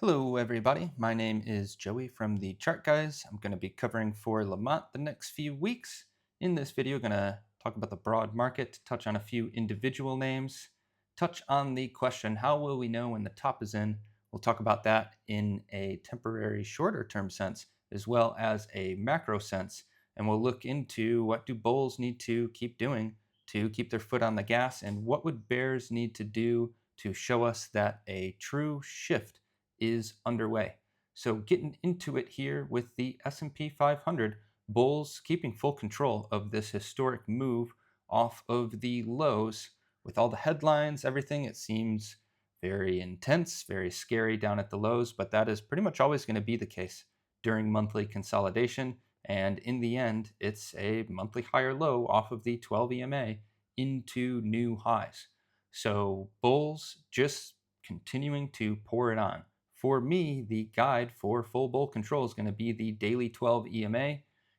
Hello, everybody. My name is Joey from the Chart Guys. I'm going to be covering for Lamont the next few weeks. In this video, I'm going to talk about the broad market, touch on a few individual names, touch on the question, how will we know when the top is in? We'll talk about that in a temporary shorter term sense, as well as a macro sense. And we'll look into what do bulls need to keep doing to keep their foot on the gas, and what would bears need to do to show us that a true shift is underway. So getting into it here with the S&P 500, bulls keeping full control of this historic move off of the lows. With all the headlines, everything, it seems very intense, very scary down at the lows, but that is pretty much always going to be the case during monthly consolidation. And in the end, it's a monthly higher low off of the 12 EMA into new highs. So bulls just continuing to pour it on. For me, the guide for full bull control is going to be the daily 12 EMA.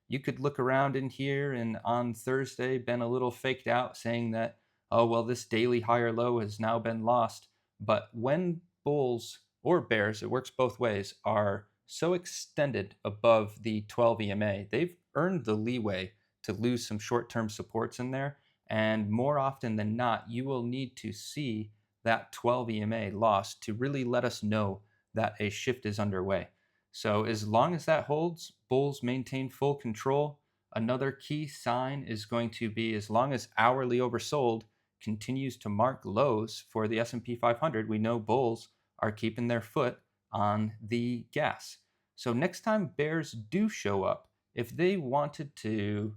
You could look around in here and on Thursday been a little faked out saying that, oh, well, this daily higher low has now been lost. But when bulls or bears, it works both ways, are so extended above the 12 EMA, they've earned the leeway to lose some short term supports in there. And more often than not, you will need to see that 12 EMA lost to really let us know that a shift is underway. So as long as that holds, bulls maintain full control. Another key sign is going to be as long as hourly oversold continues to mark lows for the S&P 500, we know bulls are keeping their foot on the gas. So next time bears do show up, if they wanted to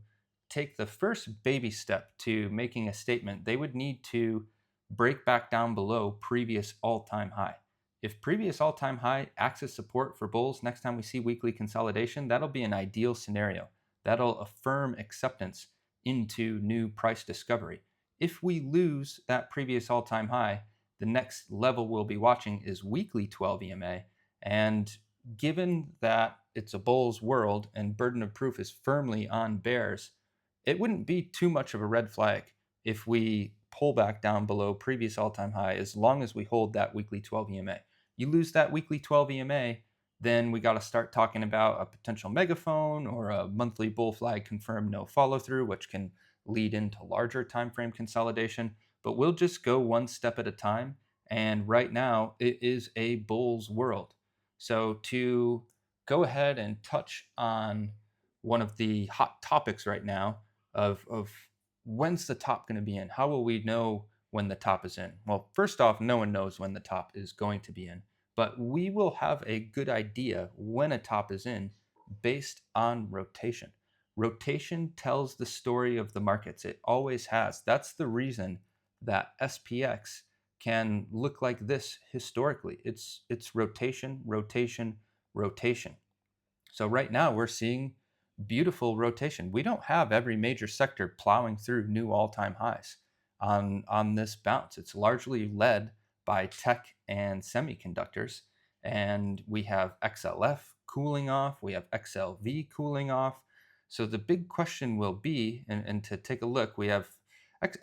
take the first baby step to making a statement, they would need to break back down below previous all-time high. If previous all-time high acts as support for bulls next time we see weekly consolidation, that'll be an ideal scenario. That'll affirm acceptance into new price discovery. If we lose that previous all-time high, the next level we'll be watching is weekly 12 EMA. And given that it's a bull's world and burden of proof is firmly on bears, it wouldn't be too much of a red flag if we pull back down below previous all-time high as long as we hold that weekly 12 EMA. You lose that weekly 12 EMA, then we got to start talking about a potential megaphone or a monthly bull flag confirmed no follow through, which can lead into larger time frame consolidation. But we'll just go one step at a time. And right now, it is a bull's world. So to go ahead and touch on one of the hot topics right now of when's the top going to be in? How will we know when the top is in? Well, first off, no one knows when the top is going to be in, but we will have a good idea when a top is in based on rotation. Rotation tells the story of the markets. It always has. That's the reason that SPX can look like this historically. It's rotation, rotation, rotation. So right now we're seeing beautiful rotation. We don't have every major sector plowing through new all-time highs on this bounce. It's largely led by tech and semiconductors. And we have XLF cooling off. We have XLV cooling off. So the big question will be, and to take a look, we have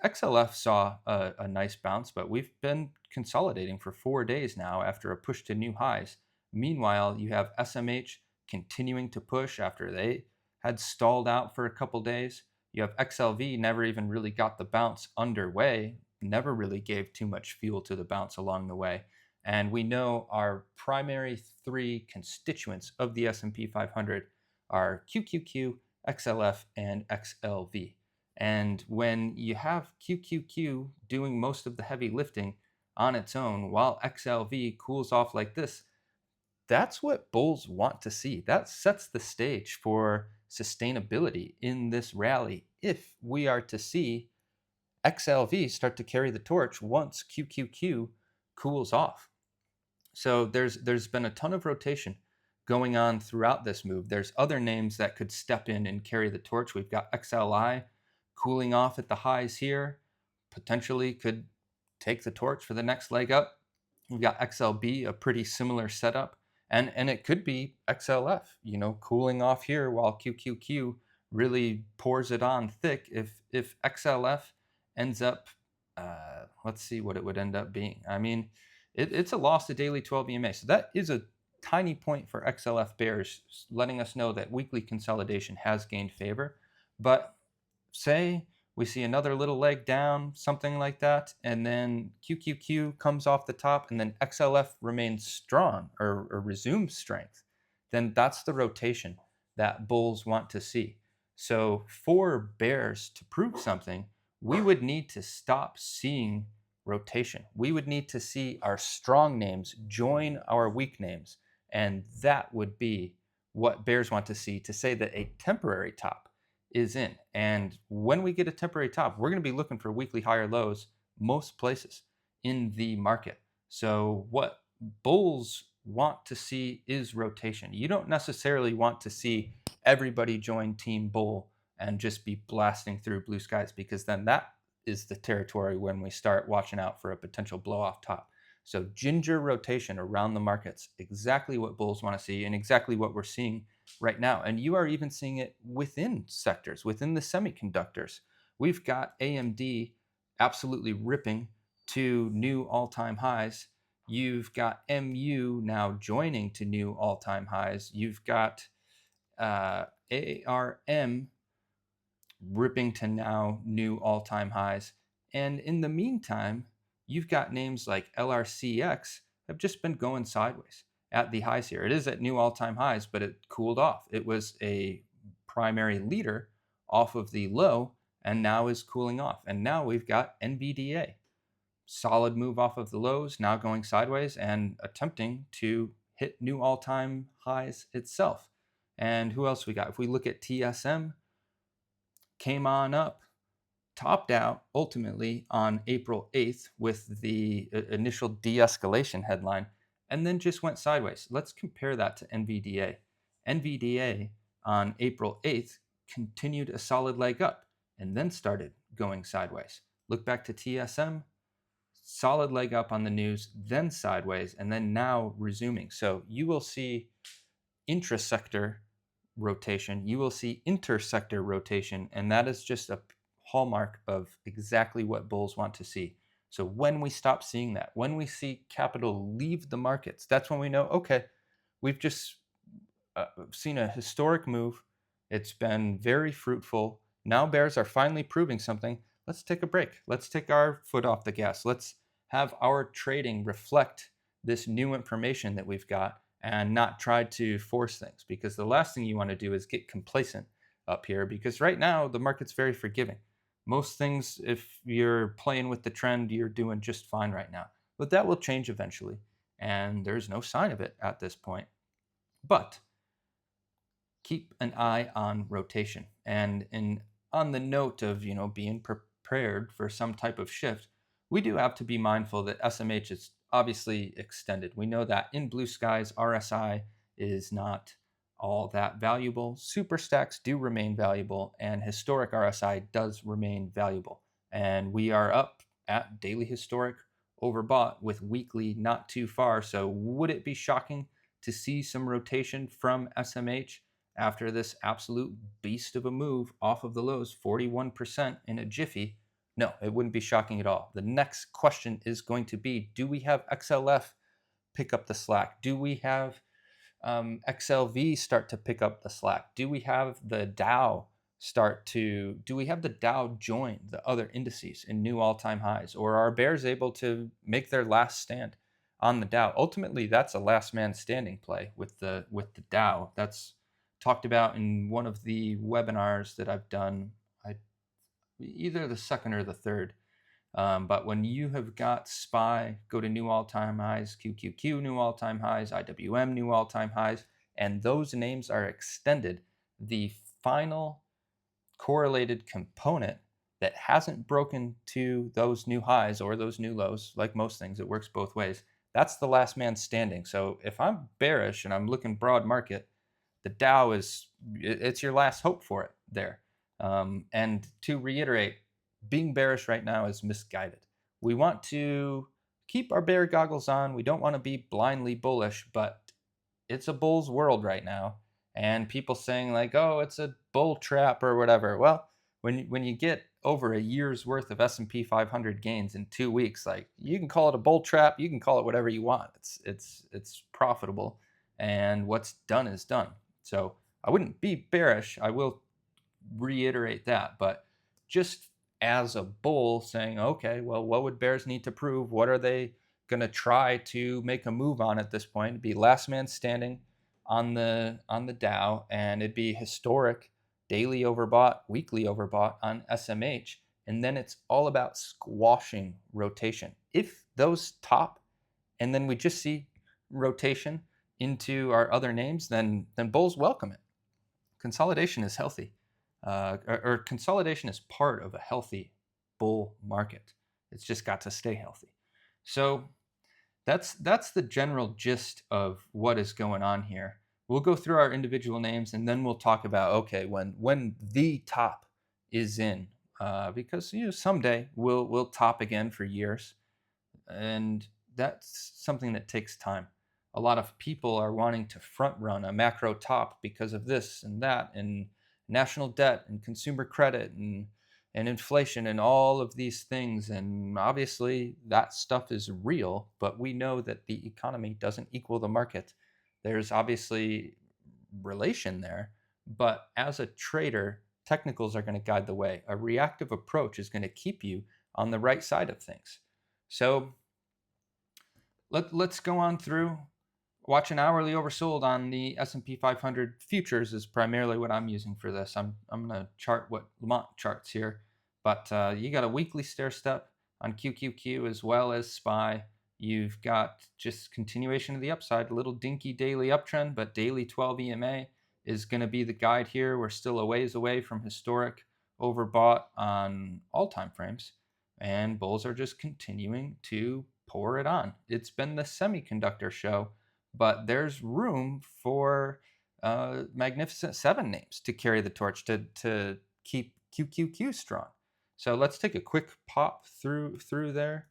XLF saw a nice bounce, but we've been consolidating for 4 days now after a push to new highs. Meanwhile, you have SMH continuing to push after they had stalled out for a couple days. You have XLV never even really got the bounce underway, never really gave too much fuel to the bounce along the way. And we know our primary three constituents of the S&P 500 are QQQ, XLF, and XLV. And when you have QQQ doing most of the heavy lifting on its own while XLV cools off like this, that's what bulls want to see. That sets the stage for sustainability in this rally if we are to see XLV start to carry the torch once QQQ cools off. So there's been a ton of rotation going on throughout this move. There's other names that could step in and carry the torch. We've got XLI cooling off at the highs here, potentially could take the torch for the next leg up. We've got XLB, a pretty similar setup. And it could be XLF, cooling off here while QQQ really pours it on thick. If XLF ends up, let's see what it would end up being. I mean, It's a loss to daily 12 EMA. So that is a tiny point for XLF bears, letting us know that weekly consolidation has gained favor. But say we see another little leg down, something like that, and then QQQ comes off the top, and then XLF remains strong or resumes strength, then that's the rotation that bulls want to see. So for bears to prove something, we would need to stop seeing rotation. We would need to see our strong names join our weak names, and that would be what bears want to see to say that a temporary top is in. And when we get a temporary top, we're going to be looking for weekly higher lows most places in the market. So what bulls want to see is rotation. You don't necessarily want to see everybody join team bull and just be blasting through blue skies, because then that is the territory when we start watching out for a potential blow off top. So ginger rotation around the markets, exactly what bulls want to see and exactly what we're seeing right now. And you are even seeing it within sectors, within the semiconductors. We've got AMD absolutely ripping to new all-time highs. You've got MU now joining to new all-time highs. You've got ARM ripping to now new all-time highs. And in the meantime, you've got names like LRCX have just been going sideways at the highs here. It is at new all-time highs, but it cooled off. It was a primary leader off of the low and now is cooling off. And now we've got NVDA. Solid move off of the lows, now going sideways and attempting to hit new all-time highs itself. And who else we got? If we look at TSM, came on up, topped out ultimately on April 8th with the initial de-escalation headline, and then just went sideways. Let's compare that to NVDA. NVDA on April 8th continued a solid leg up and then started going sideways. Look back to TSM, solid leg up on the news, then sideways, and then now resuming. So you will see intrasector rotation, you will see intersector rotation, and that is just a hallmark of exactly what bulls want to see. So when we stop seeing that, when we see capital leave the markets, that's when we know, okay, we've just seen a historic move. It's been very fruitful. Now bears are finally proving something. Let's take a break. Let's take our foot off the gas. Let's have our trading reflect this new information that we've got and not try to force things, because the last thing you want to do is get complacent up here, because right now the market's very forgiving. Most things, if you're playing with the trend, you're doing just fine right now. But that will change eventually, and there's no sign of it at this point. But keep an eye on rotation. And on the note of being prepared for some type of shift, we do have to be mindful that SMH is obviously extended. We know that in blue skies, RSI is not all that valuable. Super stacks do remain valuable, and historic RSI does remain valuable. And we are up at daily historic overbought with weekly not too far. So would it be shocking to see some rotation from SMH after this absolute beast of a move off of the lows, 41% in a jiffy? No, it wouldn't be shocking at all. The next question is going to be, do we have XLF pick up the slack? Do we have XLV start to pick up the slack? Do we have the Dow join the other indices in new all-time highs? Or are bears able to make their last stand on the Dow? Ultimately, that's a last man standing play with the Dow. That's talked about in one of the webinars that I've done, either the second or the third. But when you have got SPY go to new all-time highs, QQQ new all-time highs, IWM new all-time highs, and those names are extended, the final correlated component that hasn't broken to those new highs or those new lows, like most things, it works both ways. That's the last man standing. So if I'm bearish and I'm looking broad market, the Dow it's your last hope for it there. And to reiterate, being bearish right now is misguided. We want to keep our bear goggles on. We don't want to be blindly bullish, but it's a bull's world right now. And people saying like, oh, it's a bull trap or whatever. Well, when you get over a year's worth of S&P 500 gains in 2 weeks. Like, you can call it a bull trap, you can call it whatever you want. It's profitable, and what's done is done. So I wouldn't be bearish. I will reiterate that, but just as a bull, saying, okay, well, what would bears need to prove? What are they going to try to make a move on at this point? It'd be last man standing on the Dow, and it'd be historic daily overbought, weekly overbought on SMH, and then it's all about squashing rotation. If those top, and then we just see rotation into our other names, then bulls welcome it. Consolidation is healthy, or consolidation is part of a healthy bull market. It's just got to stay healthy. So that's the general gist of what is going on here. We'll go through our individual names, and then we'll talk about, okay, when the top is in, because someday we'll top again for years, and that's something that takes time. A lot of people are wanting to front run a macro top because of this and that, and national debt and consumer credit and inflation and all of these things. And obviously that stuff is real, but we know that the economy doesn't equal the market. There's obviously relation there, but as a trader, technicals are going to guide the way. A reactive approach is going to keep you on the right side of things. So let's go on through. Watch an hourly oversold on the S&P 500 futures is primarily what I'm using for this. I'm going to chart what Lamont charts here, but you got a weekly stair step on QQQ as well as SPY. You've got just continuation of the upside, a little dinky daily uptrend, but daily 12 EMA is going to be the guide here. We're still a ways away from historic overbought on all time frames, and bulls are just continuing to pour it on. It's been the semiconductor show, but there's room for Magnificent Seven names to carry the torch to keep QQQ strong. So let's take a quick pop through there.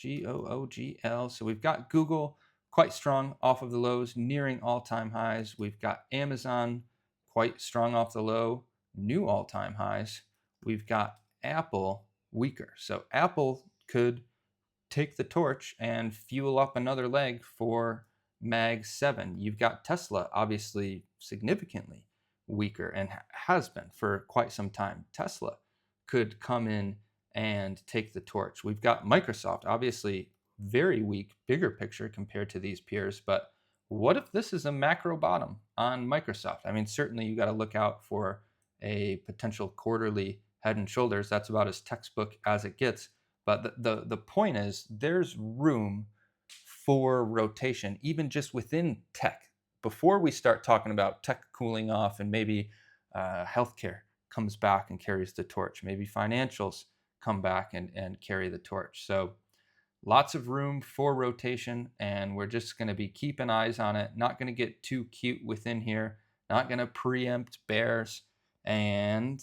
GOOGL. So we've got Google quite strong off of the lows, nearing all-time highs. We've got Amazon quite strong off the low, new all-time highs. We've got Apple weaker. So Apple could take the torch and fuel up another leg for Mag 7. You've got Tesla, obviously significantly weaker and has been for quite some time. Tesla could come in and take the torch. We've got Microsoft, obviously very weak, bigger picture compared to these peers, but what if this is a macro bottom on Microsoft? I mean, certainly you got to look out for a potential quarterly head and shoulders. That's about as textbook as it gets. But the point is, there's room for rotation, even just within tech. Before we start talking about tech cooling off and maybe healthcare comes back and carries the torch, maybe financials come back and carry the torch. So lots of room for rotation, and we're just going to be keeping eyes on it. Not going to get too cute within here. Not going to preempt bears. And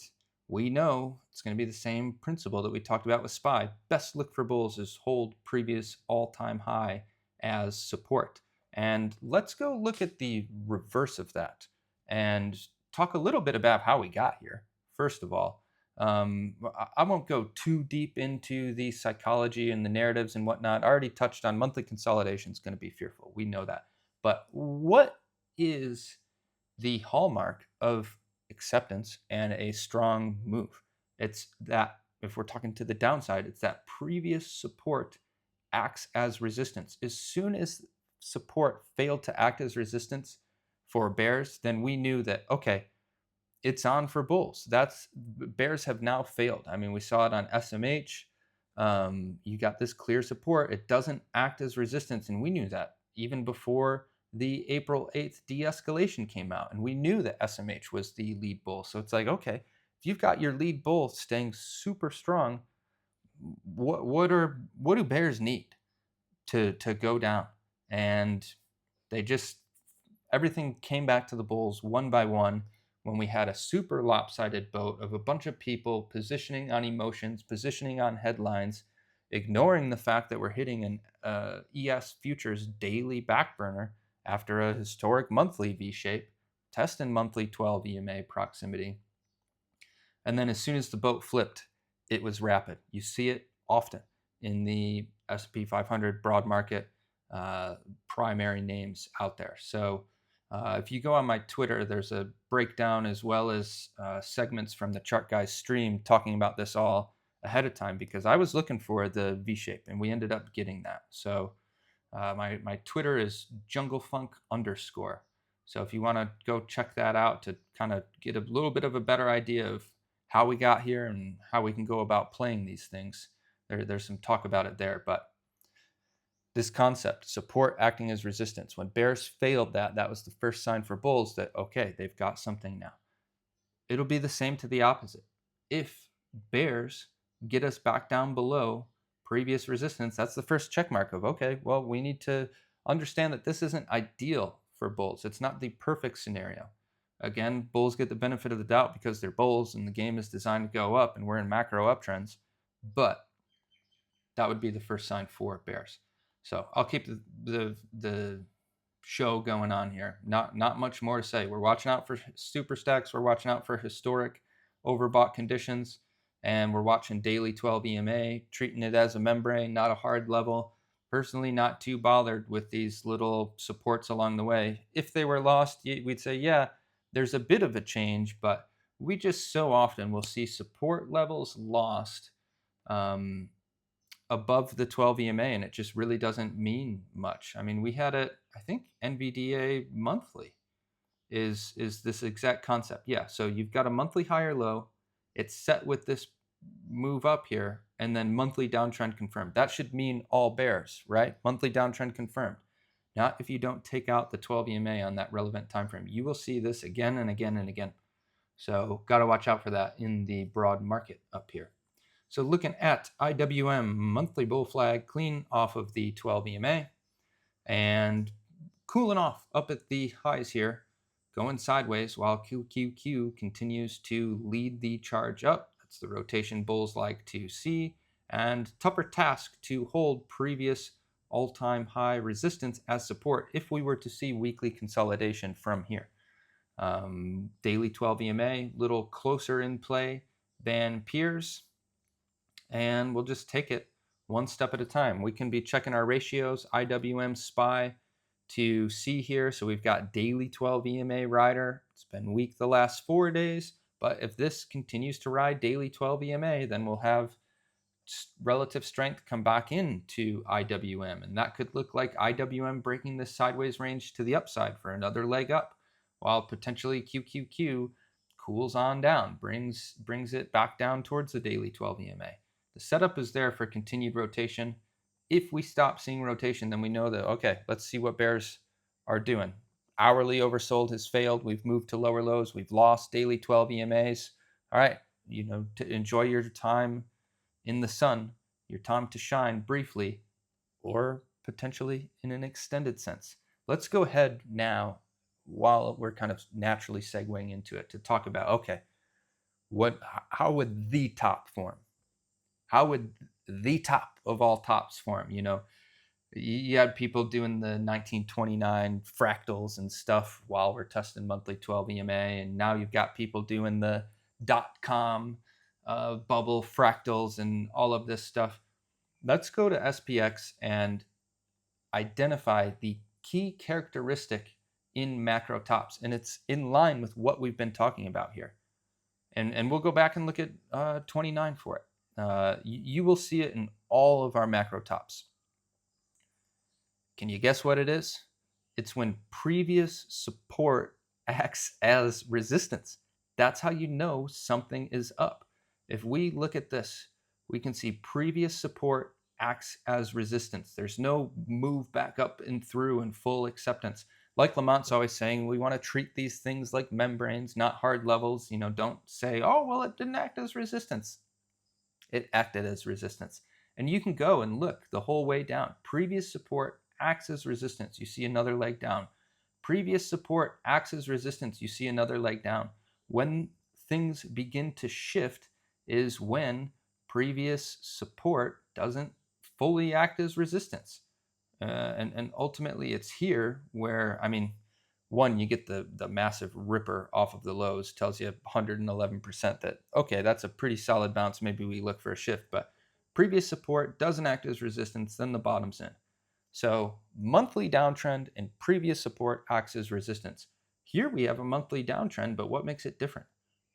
we know it's going to be the same principle that we talked about with SPY. Best look for bulls is hold previous all-time high as support. And let's go look at the reverse of that and talk a little bit about how we got here. First of all, I won't go too deep into the psychology and the narratives and whatnot. I already touched on monthly consolidation is going to be fearful. We know that. But what is the hallmark of acceptance and a strong move? It's that, if we're talking to the downside, it's that previous support acts as resistance. As soon as support failed to act as resistance for bears, then we knew that, okay, it's on for bulls. Bears have now failed. I mean, we saw it on SMH. You got this clear support. It doesn't act as resistance, and we knew that even before the April 8th de-escalation came out, and we knew that SMH was the lead bull. So it's like, okay, if you've got your lead bull staying super strong, what do bears need to go down? And they just, everything came back to the bulls one by one when we had a super lopsided boat of a bunch of people positioning on emotions, positioning on headlines, ignoring the fact that we're hitting an ES futures daily back burner after a historic monthly V-shape, testing monthly 12 EMA proximity. And then as soon as the boat flipped, it was rapid. You see it often in the S&P 500 broad market primary names out there. So if you go on my Twitter, there's a breakdown as well as segments from the Chart Guys stream talking about this all ahead of time, because I was looking for the V shape and we ended up getting that. So my Twitter is junglefunk_. So if you want to go check that out to kind of get a little bit of a better idea of how we got here and how we can go about playing these things, there's some talk about it there. But this concept, support acting as resistance, when bears failed that was the first sign for bulls that, okay, they've got something now. It'll be the same to the opposite. If bears get us back down below previous resistance, that's the first check mark of, okay, well, we need to understand that this isn't ideal for bulls. It's not the perfect scenario. Again, bulls get the benefit of the doubt because they're bulls and the game is designed to go up and we're in macro uptrends. But that would be the first sign for bears. So I'll keep the show going on here. Not much more to say. We're watching out for super stacks. We're watching out for historic overbought conditions, and we're watching daily 12 EMA, treating it as a membrane, not a hard level. Personally, not too bothered with these little supports along the way. If they were lost, we'd say, yeah, there's a bit of a change, but we just so often will see support levels lost above the 12 EMA, and it just really doesn't mean much. I mean, we had it, I think NVDA monthly is this exact concept. Yeah, so you've got a monthly high or low, it's set with this move up here, and then monthly downtrend confirmed. That should mean all bears, right? Monthly downtrend confirmed. Not if you don't take out the 12 EMA on that relevant time frame. You will see this again and again and again. So got to watch out for that in the broad market up here. So looking at IWM monthly bull flag clean off of the 12 EMA and cooling off up at the highs here, going sideways while QQQ continues to lead the charge up. That's the rotation bulls like to see, and tougher task to hold previous all-time high resistance as support if we were to see weekly consolidation from here. Daily 12 EMA, little closer in play than peers, and we'll just take it one step at a time. We can be checking our ratios, IWM SPY to see here. So we've got daily 12 EMA rider. It's been weak the last 4 days, but if this continues to ride daily 12 EMA, then we'll have relative strength come back into IWM, and that could look like IWM breaking this sideways range to the upside for another leg up, while potentially QQQ cools on down, brings it back down towards the daily 12 EMA. The setup is there for continued rotation. If we stop seeing rotation, then we know that, okay, let's see what bears are doing. Hourly oversold has failed. We've moved to lower lows. We've lost daily 12 EMAs. All right, to enjoy your time in the sun, your time to shine briefly, or potentially in an extended sense. Let's go ahead now, while we're kind of naturally segueing into it, to talk about, okay, how would the top form? How would the top of all tops form? You had people doing the 1929 fractals and stuff while we're testing monthly 12 EMA, and now you've got people doing the .com bubble fractals and all of this stuff. Let's go to SPX and identify the key characteristic in macro tops, and it's in line with what we've been talking about here. And we'll go back and look at 29 for it. You will see it in all of our macro tops. Can you guess what it is? It's when previous support acts as resistance. That's how you know something is up. If we look at this, we can see previous support acts as resistance. There's no move back up and through and full acceptance. Like Lamont's always saying, we want to treat these things like membranes, not hard levels. Don't say, oh, well, it didn't act as resistance. It acted as resistance. And you can go and look the whole way down. Previous support acts as resistance. You see another leg down. Previous support acts as resistance. You see another leg down. When things begin to shift is when previous support doesn't fully act as resistance. And ultimately it's here where, one, you get the massive ripper off of the lows, tells you 111% that, okay, that's a pretty solid bounce. Maybe we look for a shift, but previous support doesn't act as resistance, then the bottom's in. So monthly downtrend and previous support acts as resistance. Here we have a monthly downtrend, but what makes it different?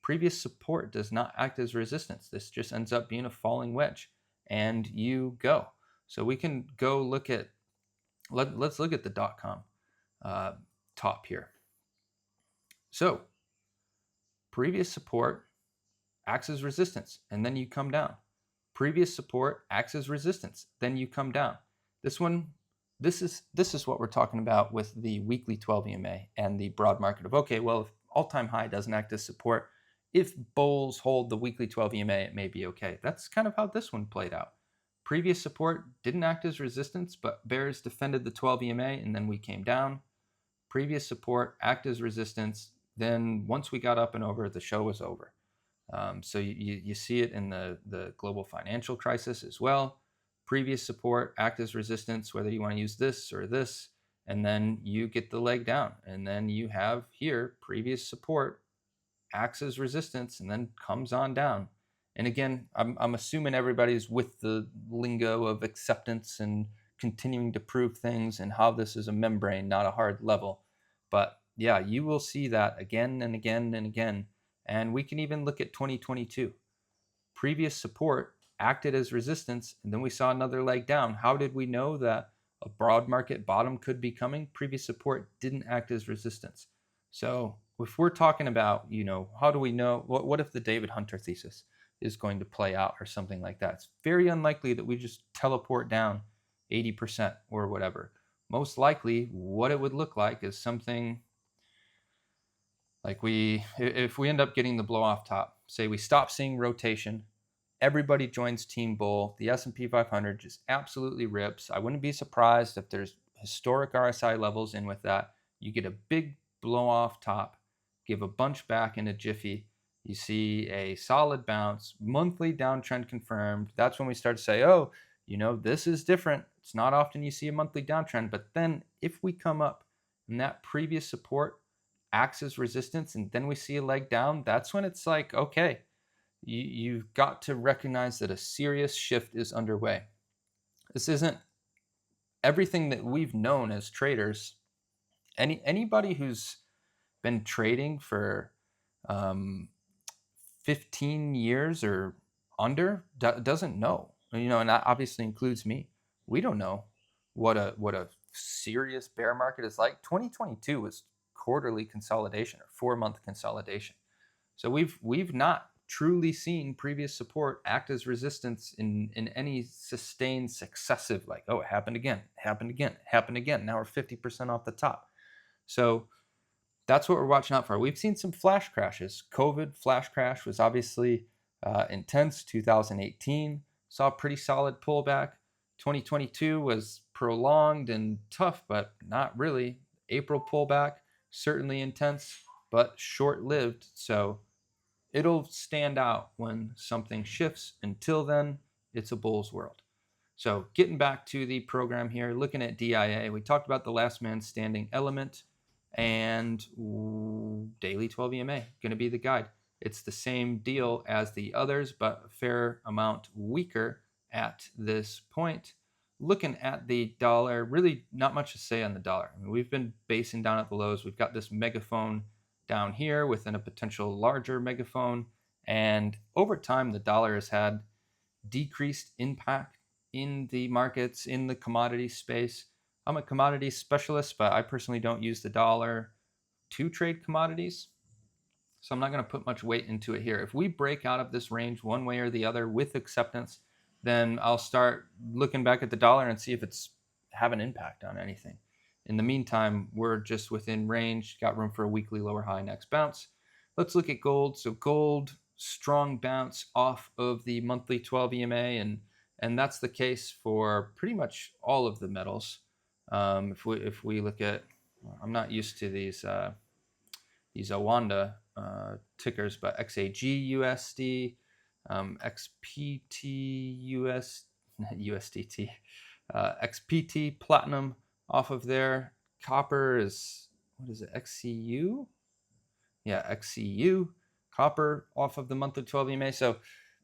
Previous support does not act as resistance. This just ends up being a falling wedge, and you go. So we can go look at, let's look at the .com top here. So previous support acts as resistance, and then you come down. Previous support acts as resistance, then you come down. This one, this is what we're talking about with the weekly 12 EMA and the broad market of, okay, well, if all-time high doesn't act as support, if bulls hold the weekly 12 EMA, it may be okay. That's kind of how this one played out. Previous support didn't act as resistance, but bears defended the 12 EMA, and then we came down. Previous support act as resistance. Then once we got up and over, the show was over. So you see it in the global financial crisis as well. Previous support act as resistance, whether you want to use this or this, and then you get the leg down. And then you have here previous support acts as resistance and then comes on down. And again, I'm assuming everybody's with the lingo of acceptance and continuing to prove things and how this is a membrane, not a hard level. But yeah, you will see that again and again and again. And we can even look at 2022. Previous support acted as resistance, and then we saw another leg down. How did we know that a broad market bottom could be coming? Previous support didn't act as resistance. So if we're talking about, how do we know, what if the David Hunter thesis is going to play out or something like that? It's very unlikely that we just teleport down 80% or whatever. Most likely, what it would look like is something like if we end up getting the blow off top, say we stop seeing rotation, everybody joins Team Bull, the S&P 500 just absolutely rips. I wouldn't be surprised if there's historic RSI levels in with that. You get a big blow off top, give a bunch back in a jiffy. You see a solid bounce, monthly downtrend confirmed. That's when we start to say, oh, this is different. It's not often you see a monthly downtrend, but then if we come up and that previous support acts as resistance and then we see a leg down, that's when it's like, okay, you've got to recognize that a serious shift is underway. This isn't everything that we've known as traders. Anybody who's been trading for 15 years or under doesn't know, and that obviously includes me. We don't know what a serious bear market is like. 2022 was quarterly consolidation or 4-month consolidation. So we've not truly seen previous support act as resistance in any sustained successive, like, oh, it happened again. Now we're 50% off the top. So that's what we're watching out for. We've seen some flash crashes. COVID flash crash was obviously intense. 2018 saw a pretty solid pullback. 2022 was prolonged and tough, but not really. April pullback, certainly intense, but short-lived. So it'll stand out when something shifts. Until then, it's a bull's world. So getting back to the program here, looking at DIA, we talked about the last man standing element and daily 12 EMA, going to be the guide. It's the same deal as the others, but a fair amount weaker at this point. Looking at the dollar, really not much to say on the dollar. I mean, we've been basing down at the lows. We've got this megaphone down here within a potential larger megaphone. And over time, the dollar has had decreased impact in the markets, in the commodity space. I'm a commodities specialist, but I personally don't use the dollar to trade commodities. So I'm not going to put much weight into it here. If we break out of this range one way or the other with acceptance, then I'll start looking back at the dollar and see if it's have an impact on anything. In the meantime, we're just within range, got room for a weekly lower high next bounce. Let's look at gold. So gold, strong bounce off of the monthly 12 EMA, and that's the case for pretty much all of the metals. If we look at, I'm not used to these Awanda tickers, but XAG XPT USDT, XPT platinum off of there. Copper is what is it, XCU? Yeah, XCU, copper off of the monthly 12 EMA. So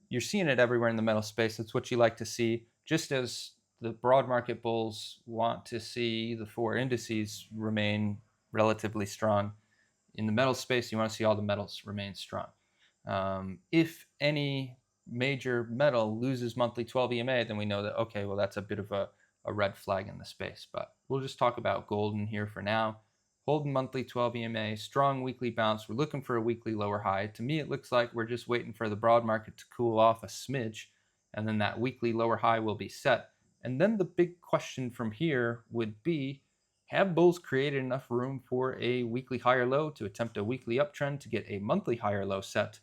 you're seeing it everywhere in the metal space. That's what you like to see. Just as the broad market bulls want to see the four indices remain relatively strong, in the metal space, you want to see all the metals remain strong. If any major metal loses monthly 12 EMA, then we know that, okay, well, that's a bit of a red flag in the space. But we'll just talk about gold in here for now. Holding monthly 12 EMA, strong weekly bounce. We're looking for a weekly lower high. To me, it looks like we're just waiting for the broad market to cool off a smidge, and then that weekly lower high will be set. And then the big question from here would be, have bulls created enough room for a weekly higher low to attempt a weekly uptrend to get a monthly higher low set?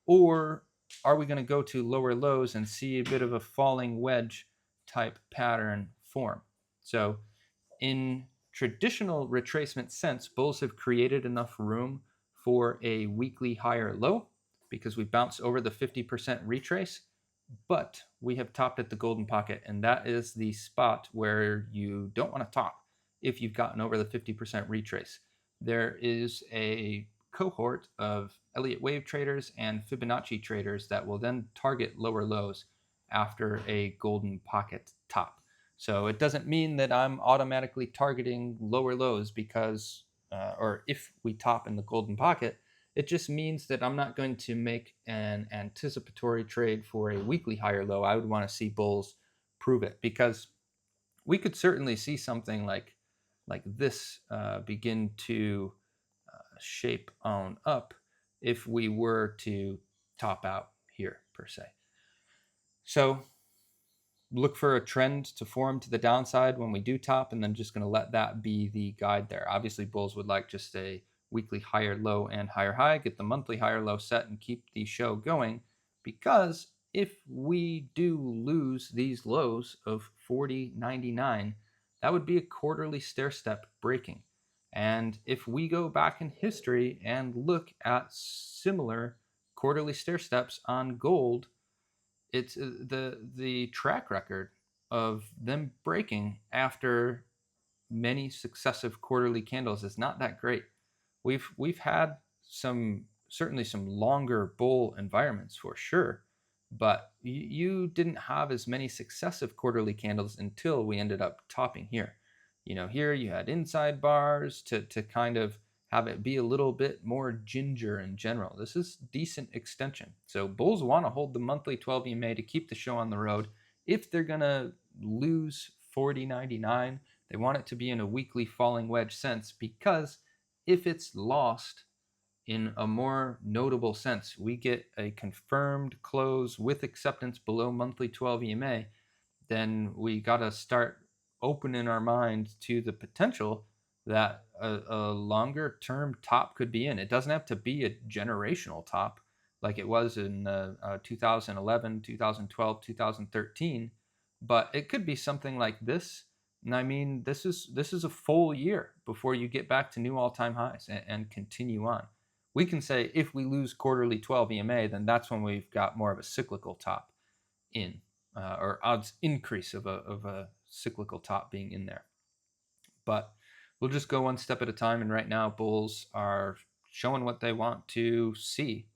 Or are we going to go to lower lows and see a bit of a falling wedge type pattern form? So in traditional retracement sense, bulls have created enough room for a weekly higher low because we bounced over the 50% retrace, but we have topped at the golden pocket, and that is the spot where you don't want to top if you've gotten over the 50% retrace. There is a cohort of Elliott wave traders and Fibonacci traders that will then target lower lows after a golden pocket top. So it doesn't mean that I'm automatically targeting lower lows because, or if we top in the golden pocket, it just means that I'm not going to make an anticipatory trade for a weekly higher low. I would want to see bulls prove it, because we could certainly see something like this begin to shape on up if we were to top out here per se. So look for a trend to form to the downside when we do top, and then just going to let that be the guide there. Obviously, bulls would like just a weekly higher low and higher high, get the monthly higher low set, and keep the show going, because if we do lose these lows of 40.99, that would be a quarterly stair step breaking. And if we go back in history and look at similar quarterly stair steps on gold, it's the track record of them breaking after many successive quarterly candles is not that great. We've had certainly some longer bull environments for sure, but you didn't have as many successive quarterly candles until we ended up topping here. Here you had inside bars to kind of have it be a little bit more ginger in general. This is decent extension. So bulls want to hold the monthly 12 EMA to keep the show on the road. If they're going to lose 40.99, they want it to be in a weekly falling wedge sense, because if it's lost in a more notable sense, we get a confirmed close with acceptance below monthly 12 EMA, then we got to start opening our mind to the potential that a longer term top could be in. It doesn't have to be a generational top like it was in 2011, 2012, 2013, but it could be something like this. And I mean, this is a full year before you get back to new all-time highs and continue on. We can say if we lose quarterly 12 EMA, then that's when we've got more of a cyclical top in, or odds increase of a cyclical top being in there. But we'll just go one step at a time. And right now, bulls are showing what they want to see.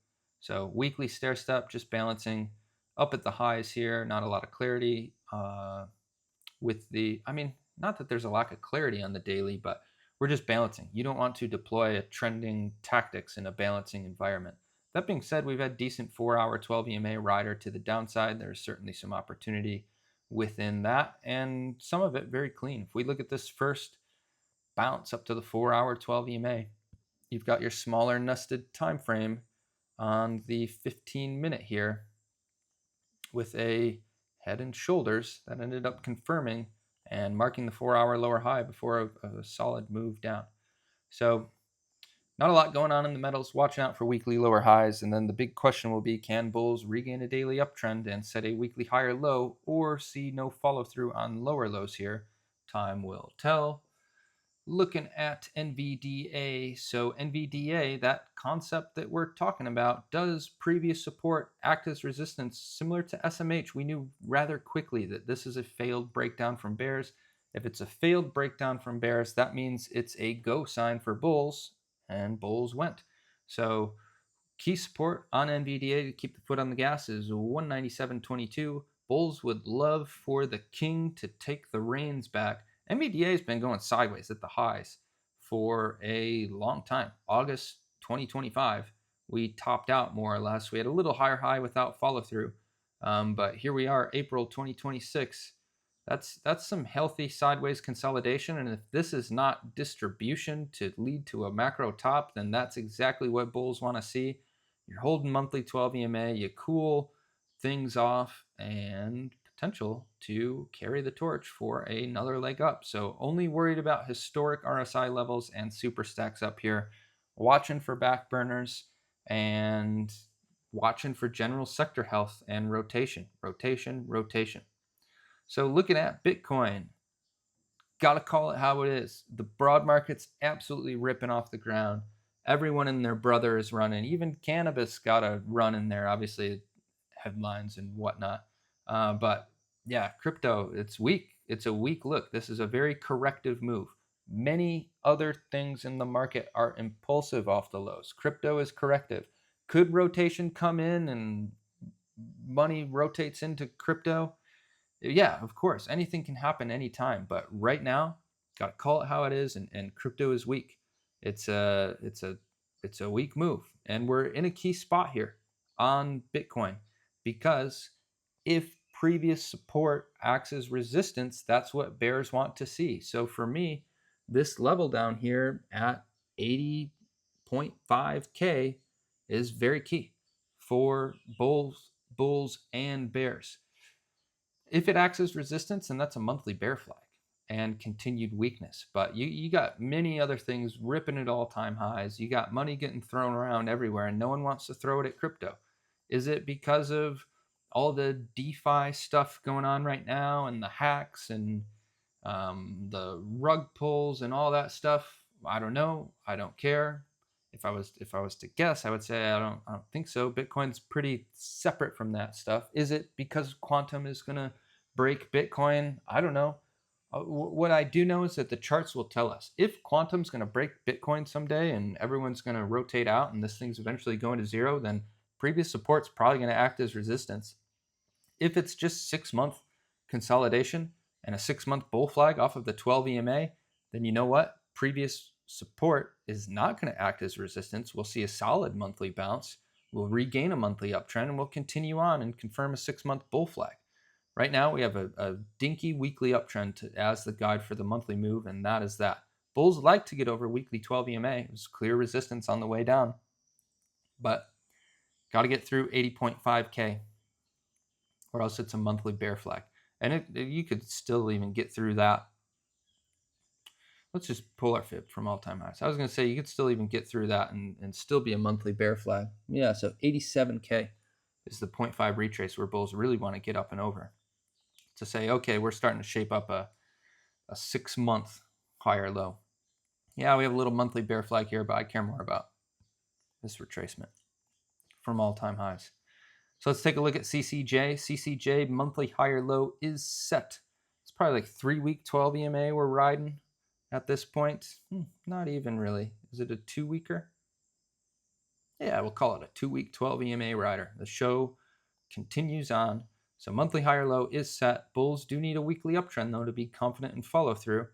So weekly stair step, just balancing up at the highs here. Not a lot of clarity with the, I mean, not that there's a lack of clarity on the daily, but we're just balancing. You don't want to deploy a trending tactics in a balancing environment. That being said, we've had decent 4-hour 12 EMA rider to the downside. There's certainly some opportunity within that, and some of it very clean. If we look at this first bounce up to the 4-hour 12 EMA, you've got your smaller nested time frame on the 15-minute here with a head and shoulders that ended up confirming and marking the 4-hour lower high before a solid move down. So not a lot going on in the metals. Watching out for weekly lower highs. And then the big question will be, can bulls regain a daily uptrend and set a weekly higher low, or see no follow through on lower lows here? Time will tell. Looking at NVDA. So NVDA, that concept that we're talking about, does previous support act as resistance? Similar to SMH, we knew rather quickly that this is a failed breakdown from bears. If it's a failed breakdown from bears, that means it's a go sign for bulls, and bulls went. So key support on NVDA to keep the foot on the gas is 197.22. Bulls would love for the king to take the reins back. NVDA has been going sideways at the highs for a long time. August 2025, we topped out more or less. We had a little higher high without follow through. But here we are, April 2026. That's some healthy sideways consolidation. And if this is not distribution to lead to a macro top, then that's exactly what bulls want to see. You're holding monthly 12 EMA, you cool things off, and potential to carry the torch for another leg up. So only worried about historic RSI levels and super stacks up here, watching for back burners and watching for general sector health and rotation. So looking at Bitcoin, got to call it how it is. The broad market's absolutely ripping off the ground. Everyone and their brother is running. Even cannabis got a run in there, obviously, headlines and whatnot. But yeah, crypto, it's weak. It's a weak look. This is a very corrective move. Many other things in the market are impulsive off the lows. Crypto is corrective. Could rotation come in and money rotates into crypto? Yeah, of course, anything can happen anytime, but right now, gotta call it how it is, and crypto is weak. It's a weak move, and we're in a key spot here on Bitcoin because if previous support acts as resistance, that's what bears want to see. So for me, this level down here at 80.5K is very key for bulls and bears. If it acts as resistance, then that's a monthly bear flag and continued weakness. But you got many other things ripping at all-time highs. You got money getting thrown around everywhere, and no one wants to throw it at crypto. Is it because of all the DeFi stuff going on right now and the hacks and the rug pulls and all that stuff? I don't know. I don't care. If I was to guess, I would say I don't think so. Bitcoin's pretty separate from that stuff. Is it because quantum is going to break Bitcoin? I don't know. What I do know is that the charts will tell us if quantum's going to break Bitcoin someday and everyone's going to rotate out and this thing's eventually going to zero, then previous support's probably going to act as resistance. If it's just 6-month consolidation and a 6-month bull flag off of the 12 EMA, then you know what? Previous support is not going to act as resistance. We'll see a solid monthly bounce. We'll regain a monthly uptrend and we'll continue on and confirm a 6-month bull flag. Right now, we have a dinky weekly uptrend as the guide for the monthly move, and that is that. Bulls like to get over weekly 12 EMA. It was clear resistance on the way down, but got to get through 80.5K or else it's a monthly bear flag. And you could still even get through that. Let's just pull our fib from all-time highs. I was going to say you could still even get through that and still be a monthly bear flag. Yeah, so 87K is the 0.5 retrace where bulls really want to get up and over to say, okay, we're starting to shape up a 6-month higher low. Yeah, we have a little monthly bear flag here, but I care more about this retracement from all-time highs. So let's take a look at CCJ. CCJ monthly higher low is set. It's probably like 3-week 12 EMA we're riding at this point. Not even really. Is it a 2-weeker? Yeah, we'll call it a 2-week 12 EMA rider. The show continues on. So monthly higher low is set. Bulls do need a weekly uptrend though to be confident and follow through.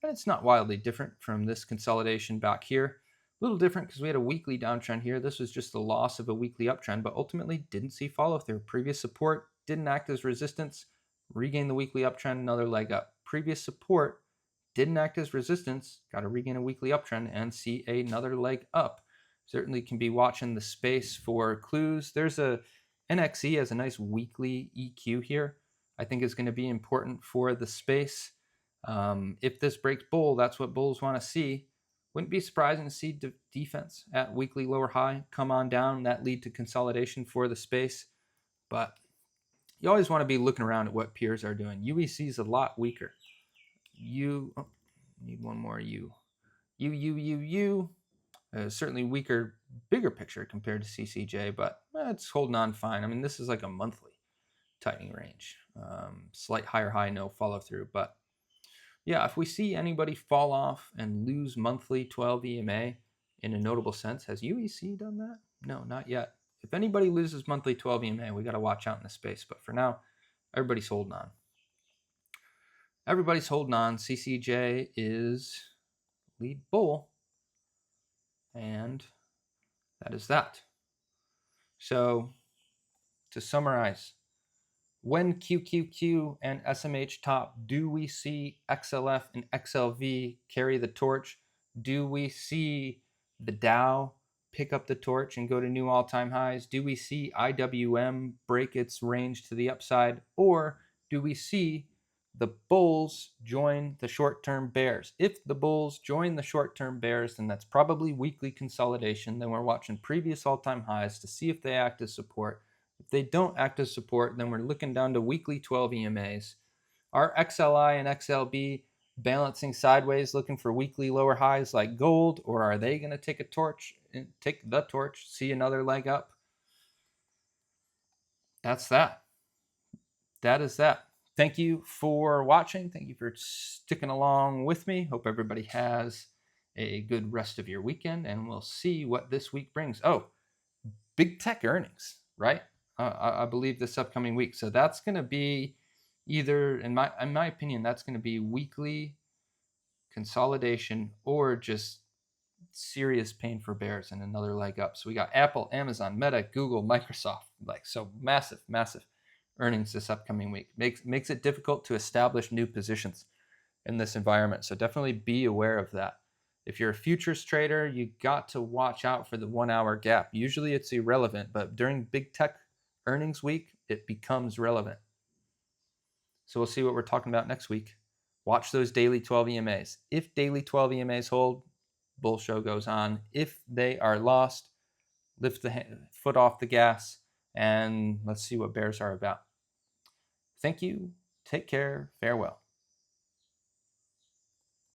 And it's not wildly different from this consolidation back here. A little different because we had a weekly downtrend here. This was just the loss of a weekly uptrend, but ultimately didn't see follow through. Previous support didn't act as resistance. Regain the weekly uptrend, another leg up. Previous support didn't act as resistance. Got to regain a weekly uptrend and see another leg up. Certainly can be watching the space for clues. There's a NXE has a nice weekly EQ here. I think is going to be important for the space. If this breaks bull, that's what bulls want to see. Wouldn't be surprising to see defense at weekly lower high come on down. That lead to consolidation for the space. But you always want to be looking around at what peers are doing. UEC is a lot weaker. Need one more U. Certainly weaker, bigger picture compared to CCJ, but it's holding on fine. I mean, this is like a monthly tightening range. Slight higher high, no follow through, but Yeah, if we see anybody fall off and lose monthly 12 EMA in a notable sense, has UEC done that? No, not yet. If anybody loses monthly 12 EMA, we got to watch out in this space. But for now, everybody's holding on. Everybody's holding on. CCJ is lead bull. And that is that. So to summarize, when QQQ and SMH top, do we see XLF and XLV carry the torch? Do we see the Dow pick up the torch and go to new all-time highs? Do we see IWM break its range to the upside? Or do we see the bulls join the short-term bears? If the bulls join the short-term bears, then that's probably weekly consolidation. Then we're watching previous all-time highs to see if they act as support. If they don't act as support, then we're looking down to weekly 12 EMAs. Are XLI and XLB balancing sideways, looking for weekly lower highs like gold, or are they going to take the torch, see another leg up? That's that. That is that. Thank you for watching. Thank you for sticking along with me. Hope everybody has a good rest of your weekend, and we'll see what this week brings. Oh, big tech earnings, right? I believe this upcoming week. So that's going to be either, in my opinion, that's going to be weekly consolidation or just serious pain for bears and another leg up. So we got Apple, Amazon, Meta, Google, Microsoft, so massive earnings this upcoming week. Makes it difficult to establish new positions in this environment. So definitely be aware of that. If you're a futures trader, you got to watch out for the 1 hour gap. Usually it's irrelevant, but during big tech earnings week, it becomes relevant. So we'll see what we're talking about next week. Watch those daily 12 EMAs. If daily 12 EMAs hold, bull show goes on. If they are lost, lift the foot off the gas and let's see what bears are about. Thank you. Take care. Farewell.